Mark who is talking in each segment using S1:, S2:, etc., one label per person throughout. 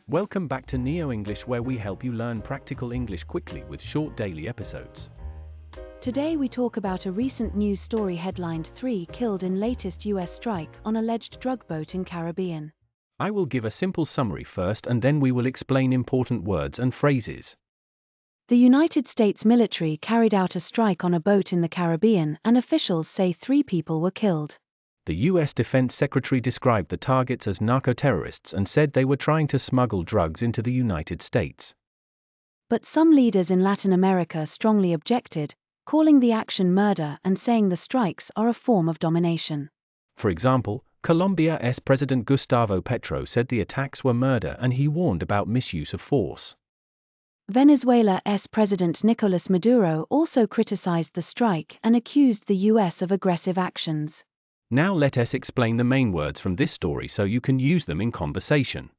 S1: Welcome back to NeoEnglish, where we help you learn practical English quickly with short daily episodes.
S2: Today we talk about a recent news story headlined 3 Killed in Latest US Strike on Alleged Drug Boat in Caribbean.
S1: I will give a simple summary first and then we will explain important words and phrases.
S2: The United States military carried out a strike on a boat in the Caribbean and officials say 3 people were killed.
S1: The U.S. Defense Secretary described the targets as narco-terrorists and said they were trying to smuggle drugs into the United States.
S2: But some leaders in Latin America strongly objected, calling the action murder and saying the strikes are a form of domination.
S1: For example, Colombia's President Gustavo Petro said the attacks were murder and he warned about misuse of force.
S2: Venezuela's President Nicolas Maduro also criticized the strike and accused the U.S. of aggressive actions.
S1: Now let us explain the main words from this story so you can use them in conversation.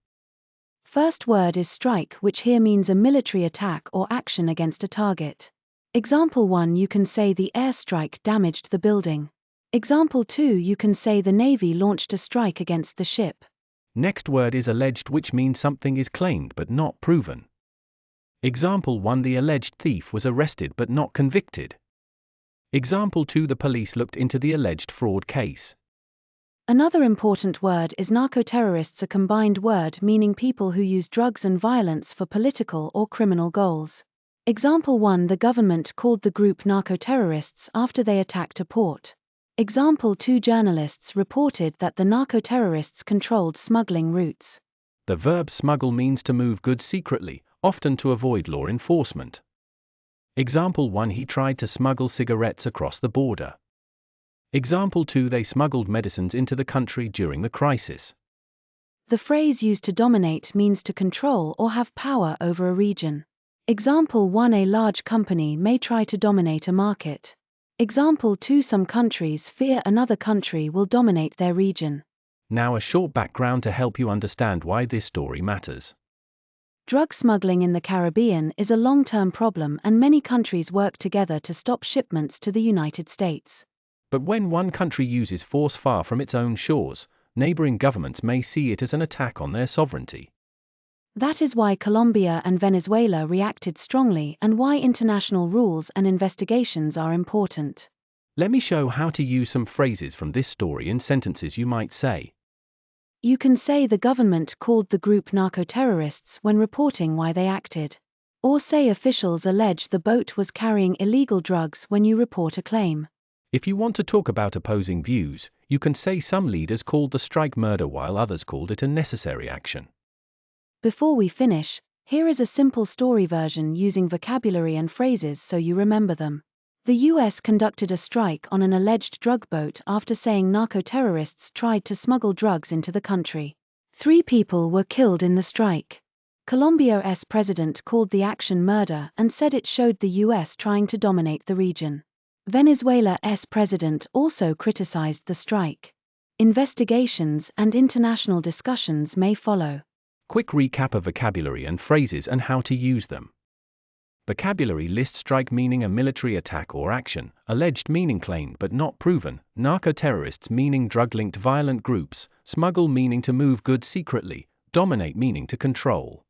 S2: First word is strike, which here means a military attack or action against a target. Example 1, you can say the airstrike damaged the building. Example 2, you can say the Navy launched a strike against the ship.
S1: Next word is alleged, which means something is claimed but not proven. Example 1, the alleged thief was arrested but not convicted. Example 2, the police looked into the alleged fraud case.
S2: Another important word is narco-terrorists, a combined word meaning people who use drugs and violence for political or criminal goals. Example 1, the government called the group narco-terrorists after they attacked a port. Example 2, journalists reported that the narco-terrorists controlled smuggling routes.
S1: The verb smuggle means to move goods secretly, often to avoid law enforcement. Example 1, he tried to smuggle cigarettes across the border. Example 2, they smuggled medicines into the country during the crisis.
S2: The phrase used to dominate means to control or have power over a region. Example 1, a large company may try to dominate a market. Example 2, some countries fear another country will dominate their region.
S1: Now a short background to help you understand why this story matters.
S2: Drug smuggling in the Caribbean is a long-term problem and many countries work together to stop shipments to the United States.
S1: But when one country uses force far from its own shores, neighboring governments may see it as an attack on their sovereignty.
S2: That is why Colombia and Venezuela reacted strongly and why international rules and investigations are important.
S1: Let me show how to use some phrases from this story in sentences you might say.
S2: You can say the government called the group narco-terrorists when reporting why they acted. Or say officials allege the boat was carrying illegal drugs when you report a claim.
S1: If you want to talk about opposing views, you can say some leaders called the strike murder while others called it a necessary action.
S2: Before we finish, here is a simple story version using vocabulary and phrases so you remember them. The US conducted a strike on an alleged drug boat after saying narco-terrorists tried to smuggle drugs into the country. 3 people were killed in the strike. Colombia's president called the action murder and said it showed the US trying to dominate the region. Venezuela's president also criticized the strike. Investigations and international discussions may follow.
S1: Quick recap of vocabulary and phrases and how to use them. Vocabulary list: strike meaning a military attack or action, alleged meaning claimed but not proven, narco-terrorists meaning drug-linked violent groups, smuggle meaning to move goods secretly, dominate meaning to control.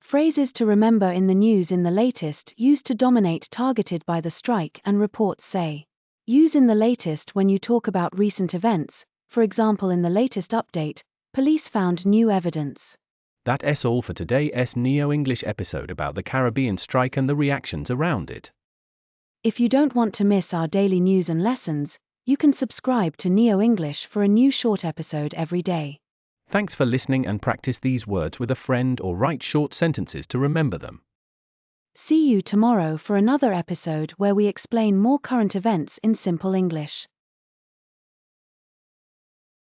S2: Phrases to remember in the news: in the latest, used to dominate, targeted by the strike and reports say. Use in the latest when you talk about recent events, for example in the latest update, police found new evidence.
S1: That's all for today's Neo-English episode about the Caribbean strike and the reactions around it.
S2: If you don't want to miss our daily news and lessons, you can subscribe to Neo-English for a new short episode every day.
S1: Thanks for listening, and practice these words with a friend or write short sentences to remember them.
S2: See you tomorrow for another episode where we explain more current events in simple English.